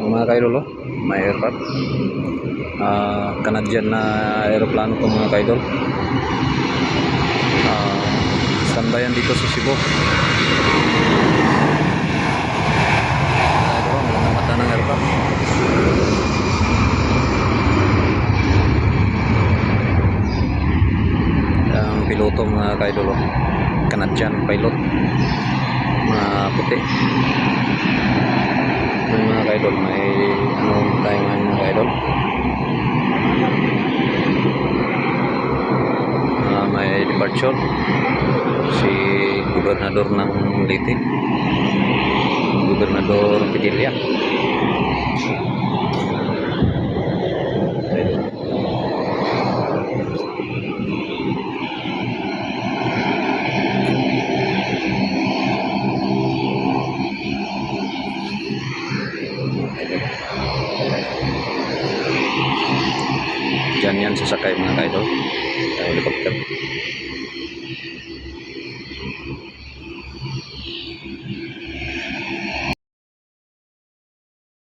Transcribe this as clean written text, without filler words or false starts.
mga kaidol, oh. May aircraft. Canadian na aeroplano to mga kaidol. Standby yan dito sa Cebu. Ito, magandang mata ng aircraft. Ang piloto mga kaidol, oh. Canadian pilot, mga puti. Mga kaidol, may ano tayo ngayon mga kaidol, may departure si gobernador ng Leyte, Gobernador Padilla. Diyan yan sasakay mga kaidol sa helicopter.